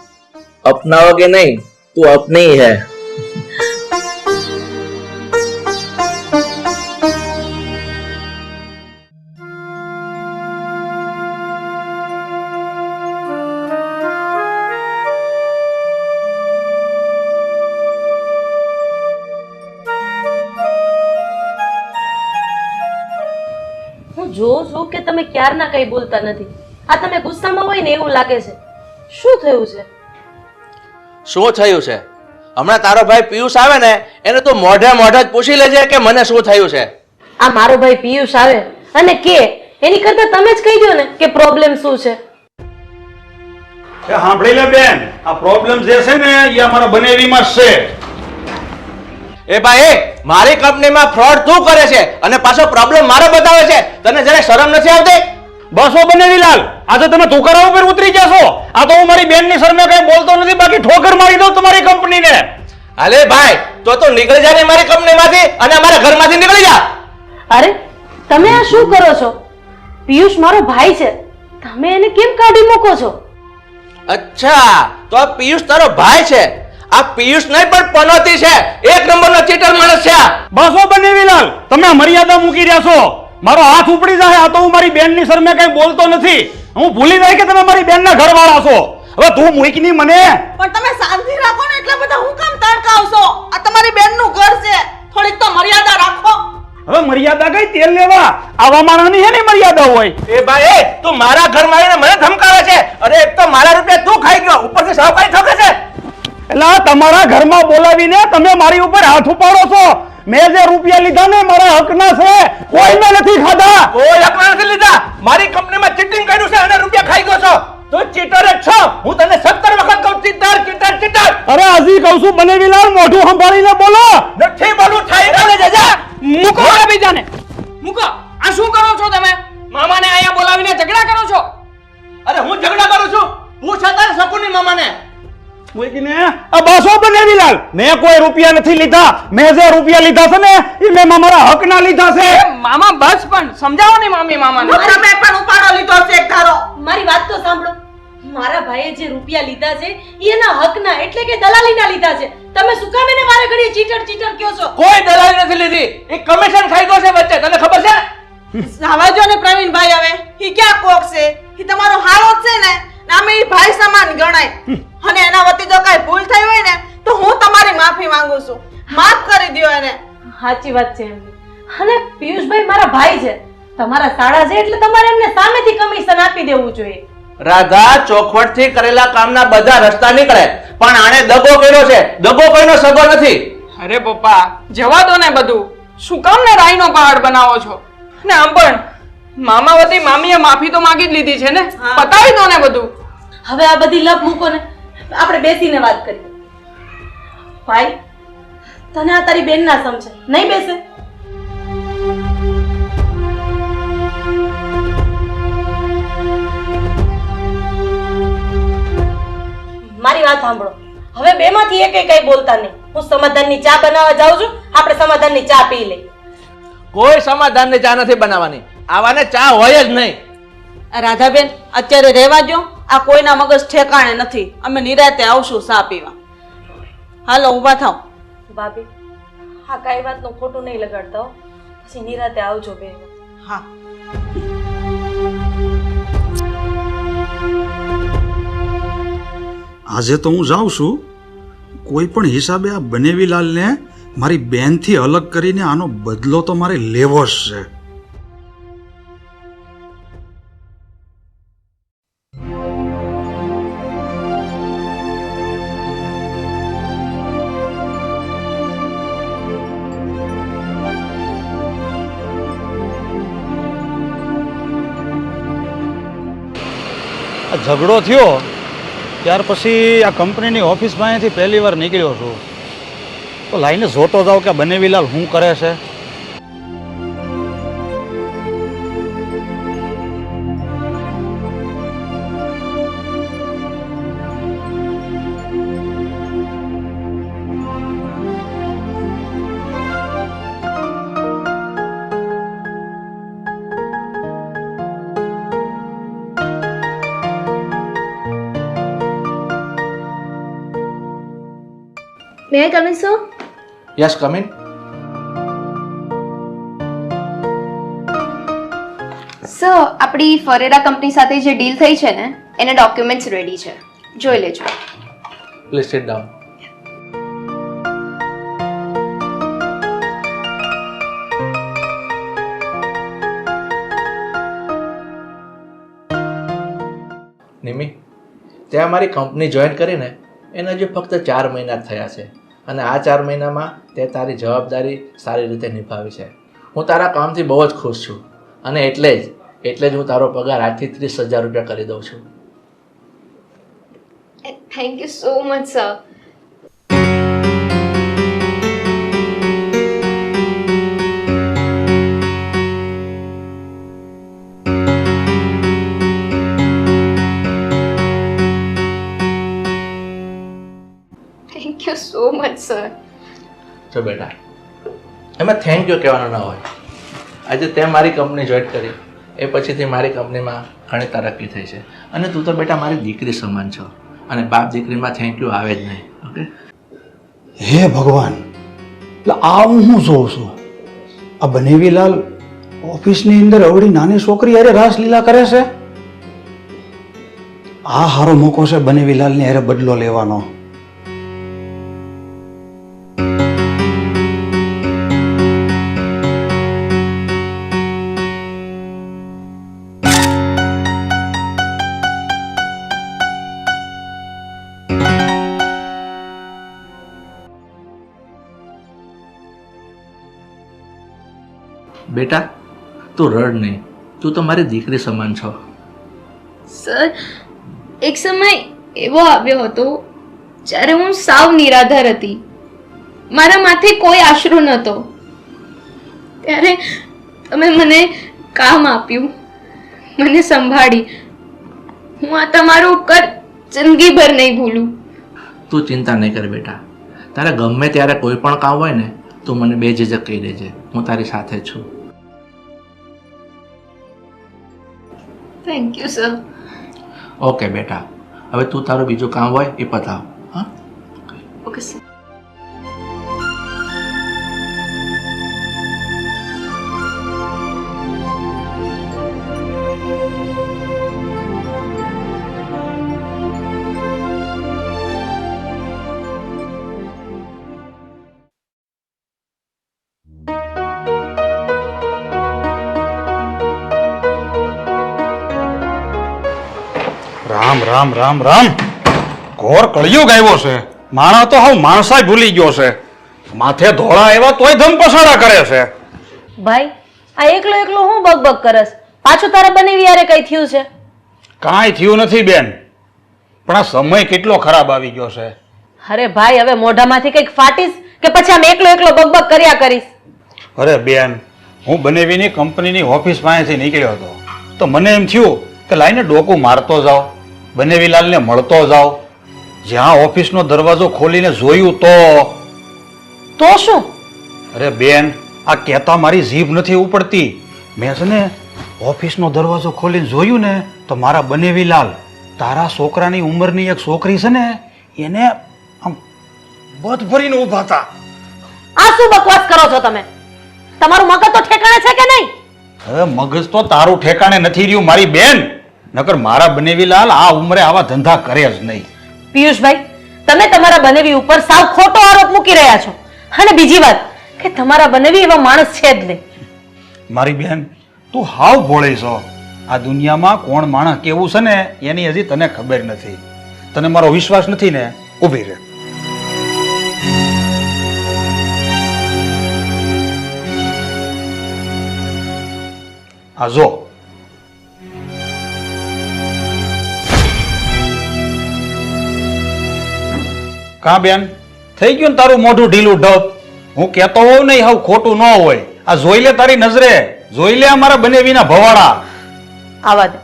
अपनाओगे नहीं तू अपनी ही है હું જોઉં છું કે તમે ક્યારના કઈ બોલતા નથી। આ તમે ગુસ્સામાં હોય ને એવું લાગે છે। શું થયું છે? શું થયું છે હમણાં તારો ભાઈ પિયુષ આવે ને એને તું મોઢે મોઢે જ પૂછી લેજે કે મને શું થયું છે। આ મારો ભાઈ પિયુષ આવે અને કે એની કરતા તમે જ કહી દો ને કે પ્રોબ્લેમ શું છે। એ સાંભળી લે બેન, આ પ્રોબ્લેમ જે છે ને એ અમારા બનેવીમાં જ છે। એ ભાઈ મારી કંપનીમાં ફ્રોડ તું કરે છે અને પાછો પ્રોબ્લેમ મારો બતાવે છે તને જરા શરમ નથી આવતી? બસો બનેવીલાલ, આજે તમે તુકારા ઉપર ઉતરી જશો। આ તો હું મારી બેનની શરમે કઈ બોલતો નથી, બાકી ઠોકર મારી દઉં તમારી કંપનીને। અલે ભાઈ તો નીકળી જા ને મારી કંપનીમાંથી અને અમારા ઘરમાંથી નીકળી જા। અરે તમે આ શું કરો છો? પિયુષ મારો ભાઈ છે, તમે એને કેમ કાઢી મૂકો છો? અચ્છા તો આ પિયુષ તારો ભાઈ છે? આ પિયુષ નહીં પણ પનોતી છે, એક નંબરનો ચીટર માણસ છે। બસો બનેવીલાલ, તમે મર્યાદા મૂકી રહ્યા છો। મારો હાથ ઉપડી જાય, આ તો હું મારી બેનની શરમે કઈ બોલતો નથી। હું ભૂલી જાય કે તમે મારી બેનના ઘરવાળા છો। હવે તું મૂકની મને। પણ તમે શાંતિ રાખો ને, એટલા બધા હું કામ તડકાવશો? આ તમારી બેનનું ઘર છે, થોડીક તો મર્યાદા રાખો। હવે મર્યાદા કઈ તેલ લેવા આવા માણસની હે ને મર્યાદા હોય। એ ભાઈ તું મારા ઘરમાં આવીને મને ધમકાવે છે? અરે એક તો મારા રૂપિયા તું ખાઈ ગયો, ઉપરથી સાવકારી ઠોકે છે। એટલે આ તમારા ઘરમાં બોલાવીને તમે મારી ઉપર હાથ ઉપાડો છો। મેં જે રૂપિયા લીધા ને મારા હકના છે, કોઈને નથી ખાધા। કોઈ હક નથી લીધા, મારી કંપનીમાં ચીટિંગ કર્યું છે અને રૂપિયા ખાઈ ગયો છો। તું ચીટર જ છો, હું તને 17 વખત કહું ચીટર ચીટર ચીટર। અરે હજી કહું છું બનેવીલાલ, મોઢું સંભાળીને બોલો। નથી બોલું થાય બોલે જજા। મૂકો આ બીજાને, મૂકો। આ શું કરો છો તમે? મામાને અહીંયા બોલાવીને ઝઘડા કરો છો? અરે હું ઝઘડા કરું છું? પૂછ તારે શકુની મામાને। મૂકીને આ બસો બનેવીલાલ, મેં કોઈ રૂપિયા નથી લીધા। મેં જે રૂપિયા લીધા છે ને એ મેં મારા હકના લીધા છે। એ મામા બસ, પણ સમજાવો ને મામી મામાને। તમે પણ ઉપાડો લીધો છે એક ધારો। મારી વાત તો સાંભળો। મારા ભાઈએ જે રૂપિયા લીધા છે એ એના હકના એટલે કે દલાલીના લીધા છે। તમે શું કામ એને મારે ઘડીએ ચીટર ચીટર કહો છો? કોઈ દલાલી નથી લીધી, એ કમિશન ખાઈ ગયો છે વચ્ચે, તને ખબર છે? સાવાજો ને પ્રવીણભાઈ, હવે ઈ ક્યાં કોક છે? ઈ તમારો હારો જ છે ને, નામે ઈ ભાઈ સમાન ગણાય। અને એના વતી જો કઈ ભૂલ થઈ હોય ને તો હું તમારી માફી માંગુ છું, માફ કરી દ્યો એને। સાચી વાત છે એમની। અને પિયુષભાઈ મારા ભાઈ છે, તમારા સાળા છે, એટલે તમારે એમને સામેથી કમિશન આપી દેવું જોઈએ। રાધા ચોખવટથી કરેલા કામના બધા રસ્તા નીકળે, પણ આણે દગો કર્યો છે, દગો કોઈનો સગો નથી। અરે પપ્પા જવા દો ને બધું, શું કામ ને રાઈનો પહાડ બનાવો છો? ને આમ પણ મામા વતી મામીએ માફી તો માંગી જ લીધી છે ને, પતાવી દો ને બધું। હવે આ બધી લપ મૂકો ને, આપણે બેસીને વાત કરીએ। ભાઈ તને આ તારી બેન ના સમજે, નહીં બેસે? મારી વાત સાંભળો, હવે બેમાંથી એકે કઈ બોલતા નહીં. હું સમાધાનની ચા બનાવવા જાઉં છું, આપણે સમાધાનની ચા પી લઈ. કોઈ સમાધાનની ચા નથી બનાવવાની, આવાને ચા હોય જ નહીં. રાધાબેન અત્યારે રહેવા દો, આ કોઈના મગજ ઠેકાણે નથી. અમે નિરાતે આવશું ચા પીવા. હાલો ઊભા થાવ. ભાભી, હા કઈ વાતનું ખોટું નહીં લગાડતા હો. પછી નિરાતે આવજો બે. હા આજે તો હું જાઉં છું. કોઈ પણ હિસાબે આ બનેવીલાલને મારી બેનથી અલગ કરીને આનો બદલો તો મારે લેવો જ છે. ઝઘડો થયો ત્યાર પછી આ કંપનીની ઓફિસ પાસેથી પહેલી વાર નીકળ્યો છું, તો લાઈને જોતો જાવ કે બનેવીલાલ શું કરે છે. May I come in, sir? Yes come in. Sir, આપણી ફરેરા કંપની સાથે જે ડીલ થઈ છે ને એના ડોક્યુમેન્ટ્સ રેડી છે, જોઈ લેજો. Please sit down. નિમી, ત્યાં મારી કંપની જોઈન કરીને એના જે ફક્ત 4 મહિના જ થયા છે, અને આ 4 મહિનામાં તે તારી જવાબદારી સારી રીતે નિભાવી છે. હું તારા કામથી બહુ જ ખુશ છું, અને એટલે જ હું તારો પગાર આજથી 30,000 રૂપિયા કરી દઉં છું. Thank you so much, sir. Thank you so much, sir. જો બેટા, એમાં થેન્ક યુ કહેવાનું ના હોય. આજે તે મારી કંપની જોઈન કરી એ પછીથી મારી કંપનીમાં ઘણી તરક્કી થઈ છે, અને તું તો બેટા મારી દીકરી સમાન છો, અને બાપ દીકરીમાં થેન્ક યુ આવે જ નહીં. ઓકે? હે ભગવાન, એટલે આ હું જોઉં છું, આ બનેવીલાલ ઓફિસની અંદર અવળી નાની છોકરી અરે રાસલીલા કરે છે. આ હારો મોકો છે બનેવીલાલને અરે બદલો લેવાનો. બેટા, તું રડ નહીં, તું તો મારી દીકરી સમાન છો. સર, એક સમય એવો આવ્યો હતો જ્યારે હું સાવ નિરાધાર હતી, મારા માથે કોઈ આશરો નહોતો. ત્યારે તમે મને કામ આપ્યું, મને સંભાળી. હું આ તમારો ઉપકાર જિંદગીભર નહીં ભૂલું. તું ચિંતા નહીં કર બેટા, તારે ગમે ત્યારે કોઈ પણ કામ હોય ને તું મને બેઝિઝક કહી દેજે, હું તારી સાથે જ છું. Thank you, sir. ઓકે બેટા, હવે તું તારું બીજું કામ હોય એ પતાવ. હા, ઓકે, સર. રામ રામ રામ રામ, ઘોર કળિયુગ આવ્યો છે. માણસ તો હાવ માણસાઈ ભૂલી ગયો છે. માથે ધોળા આવ્યા તોય ધમપછાડા કરે છે. ભાઈ, આ એકલો એકલો હું બકબક કરસ? પાછું તારા બનેવી યારે કઈ થયું છે? કાંઈ થયું નથી બેન, પણ આ સમય કેટલો ખરાબ આવી ગયો છે. અરે ભાઈ, હવે મોઢામાંથી કંઈક ફાટીશ કે પછી આમ એકલો એકલો બકબક કર્યા કરીશ? અરે બેન, હું બનેવીની કંપનીની ઓફિસ પાસેથી નીકળ્યો હતો તો મને એમ થયું કે લાઈને ડોકું મારતો જાઉં, બનેવીલાલને મળતો જાઉં. જ્યાં ઓફિસનો દરવાજો ખોલીને જોયું તો શું? અરે બેન, આ કહેતા મારી જીભ નથી ઉપડતી. મેં છે ને ઓફિસનો દરવાજો ખોલીને જોયું ને તો મારા બનેવી લાલ, તારા છોકરાની ઉંમરની એક છોકરી છે ને, એને આમ બધ ભરીને ઊભા હતા. આ શું બકવાસ કરો છો તમે? તમારું મગજ તો ઠેકાણે છે કે નહીં? હવે મગજ તો તારું ઠેકાણે નથી રહ્યું મારી બેન. નકર મારા બનેવી લાલ આ ઉંમરે આવા ધંધા કરે જ નહીં. પિયુષભાઈ, તમે તમારા બનેવી ઉપર સાવ ખોટો આરોપ મૂકી રહ્યા છો. અને બીજી વાત કે તમારા બનેવી એવા માણસ છે જ નહીં. મારી બેન, તું હાવ ભોળી છો. આ દુનિયામાં કોણ માણસ કેવું છે ને એની હજી તને ખબર નથી. તને મારો વિશ્વાસ નથી ને? ઊભી રહે. આ જો, કા બેન, થઈ ગયું ને તારું મોઢું ઢીલું ઢબ? હું કહેતો હોઉં નહીં, હાવ ખોટું ન હોય. આ જોઈ લે તારી નજરે, જોઈ લે અમારા બનેવીના ભવાડા. આવા દે,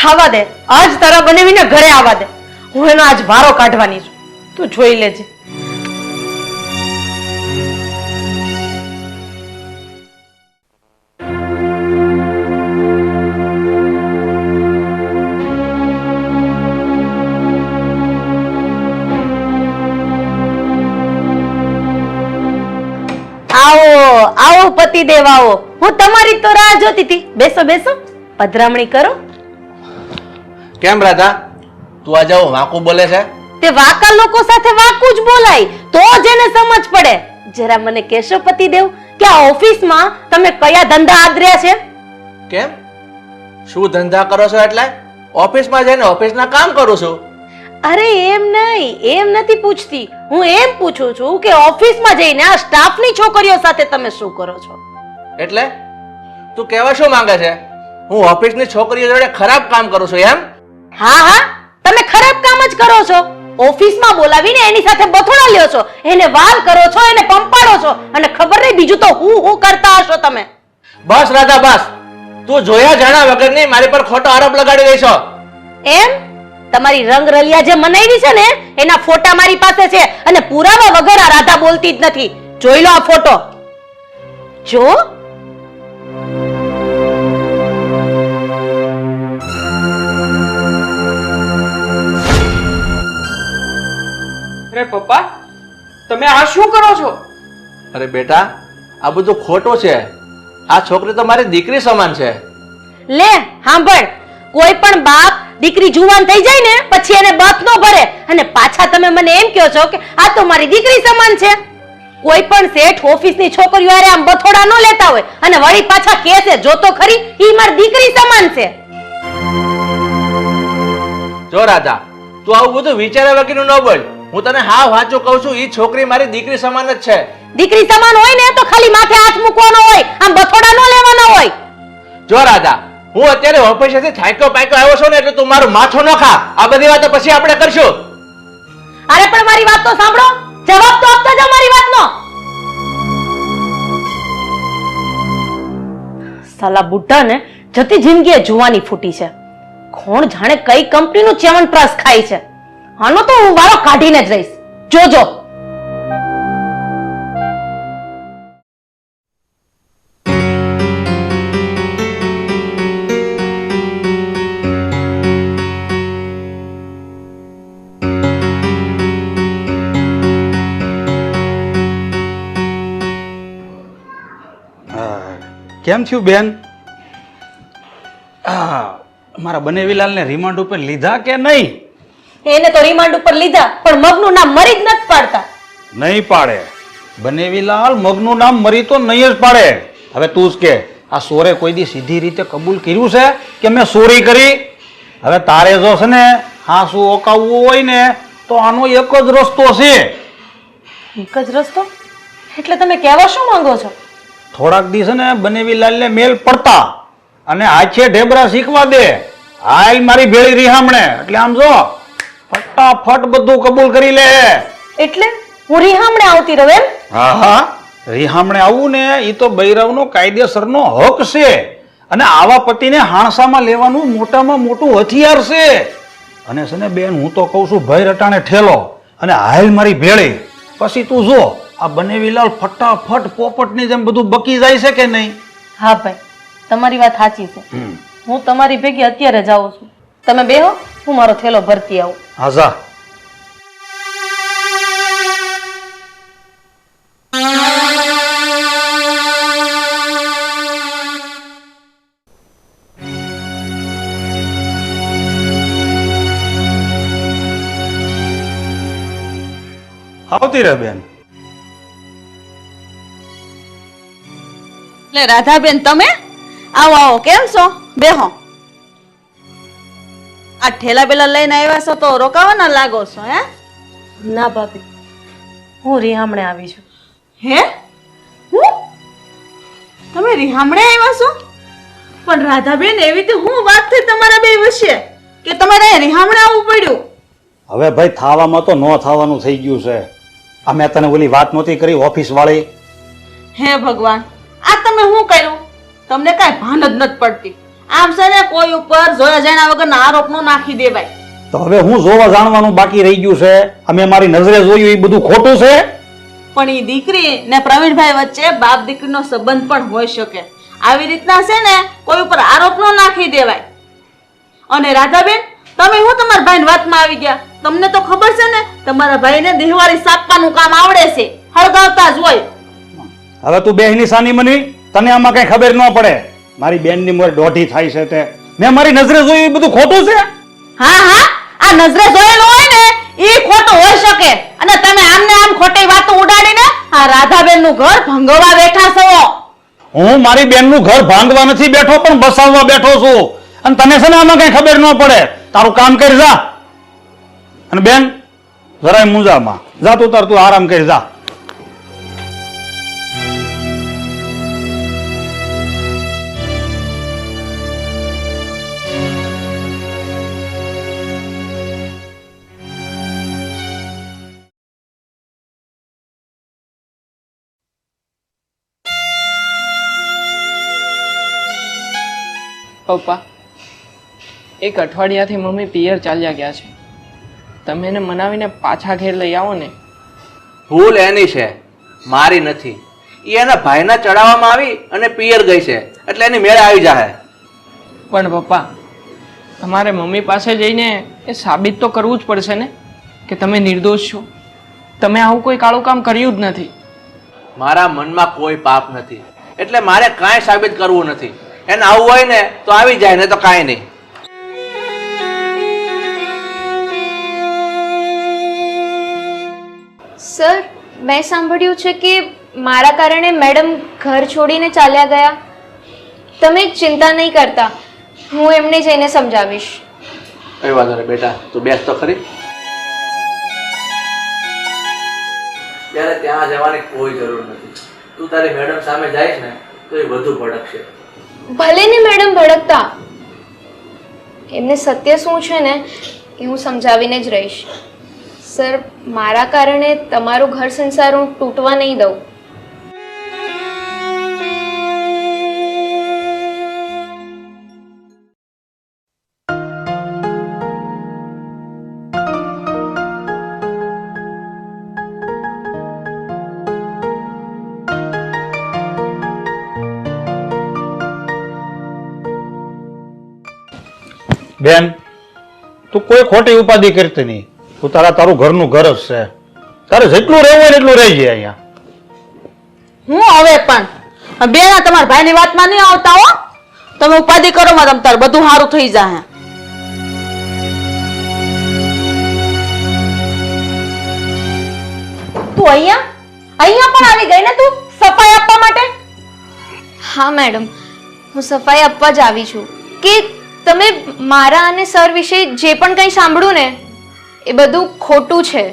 આવા દે. આજ તારા બનેવીને ઘરે આવા દે. હું એનો આજ ભારો કાઢવાની છું. તું જોઈ લેજે. આવો આવો પતિદેવ આવો. હું તમારી તો રાહ જોતી હતી. બેસો બેસો, પધરામણી કરો. કેમ રાધા, તું આજે આવું વાંકું બોલે છે? તે વાકા લોકો સાથે વાકું જ બોલાય તો જ એને સમજ પડે. જરા મને કહેશો પતિદેવ કે આ ઓફિસમાં તમે કયા ધંધા આદર્યા છે? કેમ, શું ધંધા કરો છો? એટલે ઓફિસમાં જઈને ઓફિસના કામ કરું છું. અરે એમ નહીં, એમ નથી પૂછતી. હું એમ પૂછું છું કે ઓફિસમાં જઈને આ સ્ટાફની છોકરીઓ સાથે તમે શું કરો છો? એટલે તું કહેવા શું માંગે છે? હું ઓફિસની છોકરીઓ જોડે ખરાબ કામ કરું છું એમ? હા હા, તમે ખરાબ કામ જ કરો છો. ઓફિસમાં બોલાવીને એની સાથે બથોડા લ્યો છો, એને વાલ કરો છો, એને પંપાડો છો, અને ખબર નહીં બીજું તો હું કરતા હશો તમે. બસ રાધા બસ, તું જોયા જાણા વગરની મારી પર ખોટો આરોપ લગાડી રહી છો. એમ? તમારી રંગરલિયા જે મનાવી છે ને એના ફોટા મારી પાસે છે, અને પુરાવા વગર આ રાધા બોલતી જ નથી. જોઈ લો આ ફોટો. જો અરે પપ્પા, તમે આ શું કરો છો? અરે બેટા, આ બધું ખોટું છે. આ છોકરી તો મારી દીકરી સમાન છે. લે સાંભળ, કોઈ પણ બાપ દીકરી જુવાન થઈ જાય ને પછી એને બાપ નો ભરે, અને પાછા તમે મને એમ કહો છો કે આ તો મારી દીકરી સમાન છે. કોઈ પણ શેઠ ઓફિસની છોકરીઓ હારે આમ બથોડા ન લેતા હોય અને વળી પાછા કહે છે જો તો ખરી ઈ મારી દીકરી સમાન છે. જો રાધા, તું આવું બધું વિચાર્યા વગરનું ન બોલ. હું તને હાવ સાચું કહું છું, ઈ છોકરી મારી દીકરી સમાન જ છે. દીકરી સમાન હોય ને તો ખાલી માથે હાથ મૂકવાનો હોય, આમ બથોડા ન લેવાના હોય. જો રાધા, હું અત્યારે ઓફિસેથી થાક્યો પાક્યો આવ્યો છું ને, એટલે તું મારું માથું ન ખા. આ બધી વાતો પછી આપણે કરશું. અરે પણ મારી વાત તો સાંભળો, જવાબ તો આપતા જાઓ મારી વાતનો. સાલા બુઢ્ઢા ને જતી જિંદગીએ જુવાની ફૂટી છે. કોણ જાણે કઈ કંપનીનું ચ્યવનપ્રાશ ખાય છે. આનો તો હું વારો કાઢીને જ રહીશ. જોજો. કેમ થયું બેન? મારા બનેવીલાલને રિમાન્ડ ઉપર લીધા કે નહીં? એને તો રિમાન્ડ ઉપર લીધા, પણ મગનું નામ મરી જ નથી પાડતા. નહીં પાડે. બનેવીલાલ મગનું નામ મરી તો નહીં જ પાડે. હવે તું જ કે, આ સોરે કોઈ દી સીધી રીતે કબૂલ કર્યું છે કે મેં ચોરી કરી? હવે તારે જો છે ને હા શું ઓકાવવું હોય ને તો આનો એક જ રસ્તો છે. એક જ રસ્તો? એટલે તમે કહેવા શું માંગો છો? થોડાક દિવસ ને બનેવીલાલને મેલ પડતા અને આછે ઢેબરા શીખવા દે. હાલ મારી ભેળી રિહામણે, એટલે આમ જો ફટાફટ બધું કબૂલ કરી લે. એટલે હું રિહામણે આવતી રહું એમ? હા હા, રિહામણે આવવું ને એ તો બૈરવનો કાયદેસરનો હક છે, અને આવા પતિને હાણસામાં લેવાનું મોટામાં મોટું હથિયાર છે. અને છે ને બેન, હું તો કહું છું ભાઈ રટાણે ઠેલો અને હાલ મારી ભેળી. પછી તું જો આ બનેવી લાલ ફટાફટ પોપટની જેમ બધું બકી જાય છે કે નહીં? હા ભાઈ, તમારી વાત સાચી છે. હું તમારી ભેગી અત્યારે જાઉં છું. તમે બેહો, હું મારો થેલો ભરતી આવું. હા જા. આવતી રહે બેન. લે રાધાબેન, તમે આવો આવો, કેમ છો? બેહો. આ ઠેલા બેલા લઈને આવ્યા છો તો રોકાવાના લાગો છો હે? ના ભાભી, હું રિહામણે આવી છું. હે? હું? તમે રિહામણે આવ્યા છો? પણ રાધાબેન, એવી તો હું વાત થઈ તમારા બે વચ્ચે કે તમારે અહીંયા રિહામણે આવવું પડ્યું? હવે ભાઈ, થાવામાં તો ન થવાનું થઈ ગયું છે. આ મેં તને ઓલી વાત નહોતી કરી ઓફિસ વાળી? હે ભગવાન, આ તમે શું કર્યું? તમને કાંઈ ભાન જ નથી પડતી. આમ છે ને, કોઈ ઉપર જોયા જાણ્યા વગરના આરોપ નો નાખી દેવાય. તો હવે હું જોવા જાણવાનું બાકી રહી ગયું છે? અમે મારી નજરે જોયું એ બધું ખોટું છે? પણ એ દીકરી ને પ્રવીણભાઈ વચ્ચે બાપ દીકરીનો સંબંધ પણ હોઈ શકે. આવી રીતના છે ને, કોઈ ઉપર આરોપ નો નાખી દેવાય. અને રાધાબેન, તમે હું તમારા ભાઈ વાતમાં આવી ગયા? તમને તો ખબર છે ને, તમારા ભાઈને દિવાળી સાપવાનું કામ આવડે છે, હળગાવતા જ હોય. હવે તું બેહની સાની મની, તને આમાં કઈ ખબર ન પડે. મારી બેનની મોર દોઢી થાય છે તે મેં મારી નજરે જોયું એ બધું ખોટું છે? હા હા, આ નજરે જોયેલું હોય ને એ ખોટું હોઈ શકે. અને તમે આમને આમ ખોટી વાતો ઉડાડીને આ રાધાબેન નું ઘર ભંગવા બેઠા છો. હું મારી બેનનું ઘર ભાંગવા નથી બેઠો, પણ બસાવવા બેઠો છું. અને તને છે ને આમાં કઈ ખબર ન પડે. તારું કામ કરી જા. અને બેન, જરાય મૂંઝામાં જા, તું તાર તું આરામ કરી જા. પપ્પા, એક અઠવાડિયાથી મમ્મી પિયર ચાલ્યા ગયા છે. તમે એને મનાવીને પાછા ઘેર લઈ આવો ને. ભૂલ એની છે, મારી નથી. એ એના ભાઈના ચડાવવામાં આવી અને પિયર ગઈ છે, એટલે એની મેળે આવી જાય. પણ પપ્પા, તમારે મમ્મી પાસે જઈને એ સાબિત તો કરવું જ પડશે ને કે તમે નિર્દોષ છો. તમે આવું કોઈ કાળું કામ કર્યું જ નથી. મારા મનમાં કોઈ પાપ નથી, એટલે મારે કાંઈ સાબિત કરવું નથી. એને આવું હોય ને તો આવી જાય, ને તો કાંઈ નહીં. સર, મેં સાંભળ્યું છે કે મારા કારણે મેડમ ઘર છોડીને ચાલ્યા ગયા. તમે ચિંતા નહીં કરતા, હું એમને જઈને સમજાવીશ. કઈ વાંધો નહીં બેટા, તું બેસ તો ખરી. ત્યારે ત્યાં જવાની કોઈ જરૂર નથી. તું તારી મેડમ સામે જઈશ ને તો એ વધુ ભડકશે. ભલે ને મેડમ ભડકતા, એમને સત્ય શું છે ને એ હું સમજાવીને જ રહીશ. સર, મારા કારણે તમારું ઘર સંસાર હું તૂટવા નહીં દઉં. બેન, તું કોઈ ખોટી ઉપાધિ કરતી નહીં. તું તારું ઘરનું ઘર જ છે. તારે જેટલું રહેવું હોય એટલું રહી જાય અહીંયા. હું હવે પણ બે ના તમારા ભાઈની વાતમાં નહીં આવતા હો. તમે ઉપાધિ કરો માં, તમ તાર બધું સારું થઈ જાય. તું અહીંયા પણ આવી ગઈ ને તું સફાઈ આપવા માટે? હા મેડમ, હું સફાઈ આપવા જ આવી છું કે તમે મારા અને સર વિશે જે પણ કંઈ સાંભળ્યું ને એ બધું ખોટું છે.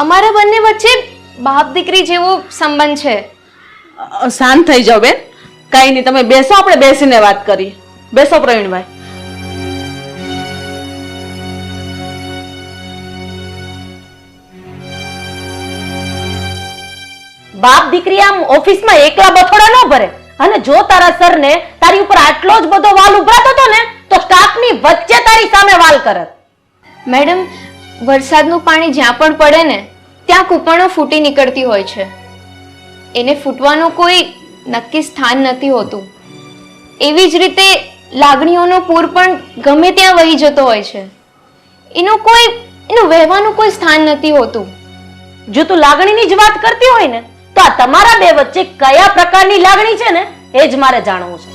અમારા બંને વચ્ચે બાપ દીકરી જેવો સંબંધ છે. શાંત થઈ જાઓ બેન, કઈ નહીં, તમે બેસો, આપણે બેસીને વાત કરીએ. બેસો પ્રવીણભાઈ. બાપ દીકરી આમ ઓફિસમાં એકલા બથોડા ન ભરે. અને જો તારા સરને તારી ઉપર આટલો જ બધો વાલ ઉભરાતો હતો ને તો સ્ટાફની વચ્ચે તારી સામે વાલ કરત. મેડમ, વરસાદનું પાણી જ્યાં પણ પડે ને ત્યાં કૂપણો ફૂટી નીકળતી હોય છે. એને ફૂટવાનું કોઈ નક્કી સ્થાન નથી હોતું. એવી જ રીતે લાગણીઓનો પૂર પણ ગમે ત્યાં વહી જતો હોય છે. એનું વહેવાનું કોઈ સ્થાન નથી હોતું. જો તું લાગણીની જ વાત કરતી હોય ને તો આ તમારા બે વચ્ચે કયા પ્રકારની લાગણી છે ને એ જ મારે જાણવું છે.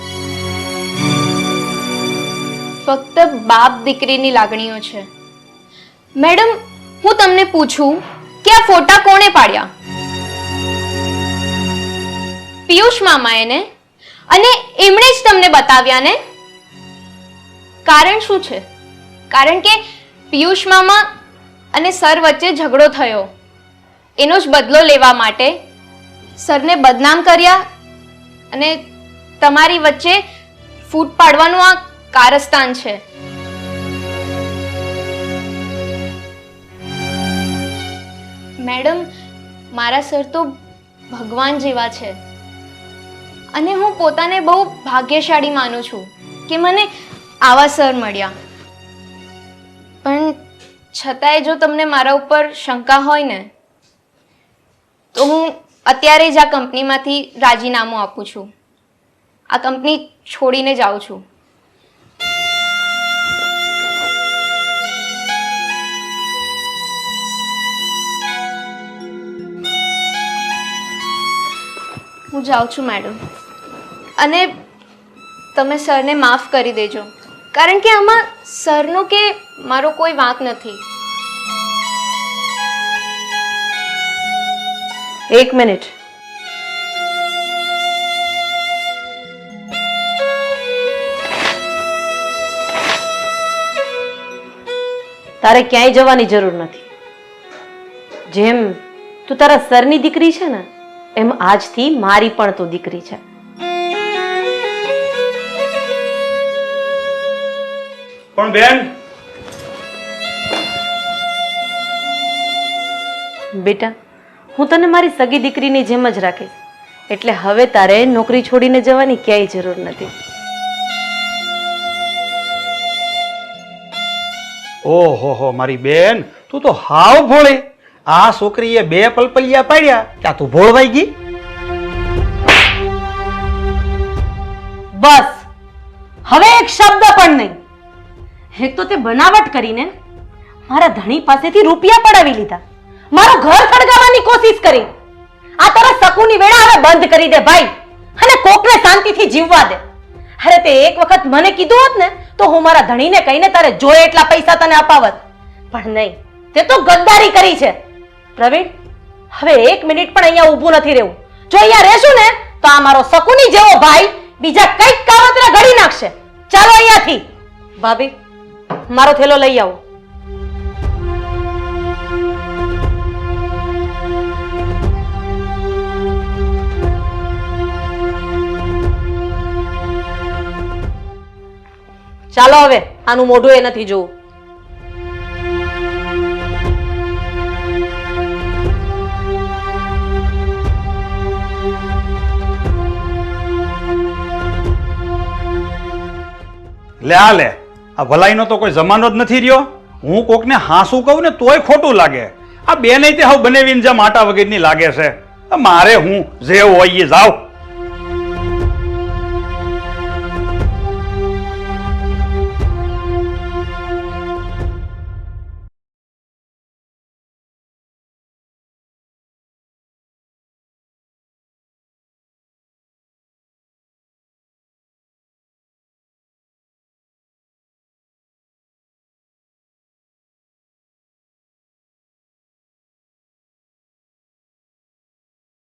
ફક્ત બાપ દીકરીની લાગણીઓ છે. મેડમ, હું તમને પૂછું કે આ ફોટા કોણે પાડ્યા? પિયુષ મામાએ ને? અને એમણે જ તમને બતાવ્યા ને? કારણ શું છે? કારણ કે પિયુષ મામા અને સર વચ્ચે ઝઘડો થયો. એનો જ બદલો લેવા માટે સરને બદનામ કર્યા અને તમારી વચ્ચે ફૂટ પાડવાનું આ કારસ્તાન છે. મેડમ, મારા સર તો ભગવાન જેવા છે અને હું પોતાને બહુ ભાગ્યશાળી માનું છું કે મને આવા સર મળ્યા. પણ છતાંય જો તમને મારા ઉપર શંકા હોય ને તો હું અત્યારે જ આ કંપનીમાંથી રાજીનામું આપું છું. આ કંપની છોડીને જાઉં છું. હું જાઉં છું મેડમ. અને તમે સરને માફ કરી દેજો, કારણ કે આમાં સરનો કે મારો કોઈ વાંક નથી. એક મિનિટ. તારે ક્યાંય જવાની જરૂર નથી. જેમ તું તારા સરની દીકરી છે ને એમ આજથી મારી પણ તું દીકરી છે. પણ બેન, બેટા, હું તને મારી સગી દીકરીની જેમ જ રાખીશ, એટલે હવે તારે નોકરી છોડીને જવાની ક્યાંય જરૂર નથી. ઓહો હો મારી બેન, તું તો હાવ ભોળી. આ છોકરીએ બે પલપલિયા પાડ્યા ત્યાં તું ભોળવાઈ ગઈ. બસ, હવે એક શબ્દ પણ નહીં. એક તો તે બનાવટ કરીને મારા ધણી પાસેથી રૂપિયા પડાવી લીધા, મારું ઘર સળગાવવાની કોશિશ કરી. આ તારા શકુની વેળા હવે બંધ કરી દે ભાઈ, અને કોકને શાંતિથી જીવવા દે. અરે તે એક વખત મને કીધું હોત ને તો હું મારા ધણીને કહીને તારે જોઈએ એટલા પૈસા તને અપાવત, પણ નહીં, તે તો ગદ્દારી કરી છે. પ્રવીણ, હવે એક મિનિટ પણ અહીંયા ઊભું નથી રહેવું. જો અહીંયા રહેશું ને તો આ મારો શકુની જેવો ભાઈ બીજા કઈક કાવતરા ઘડી નાખશે. ચાલો અહીંયાથી. ભાભી, મારો થેલો લઈ આવો. ચાલો હવે, આનું મોઢું એ નથી જોવું. લે આ લે, આ ભલાઈનો તો કોઈ જમાનો જ નથી રહ્યો. હું કોકને હાસું કહું ને તોય ખોટું લાગે. આ બેને તે હાવ બનેવીને જેમ આટા વગરની લાગે છે. મારે હું જે હોય એ જાવ.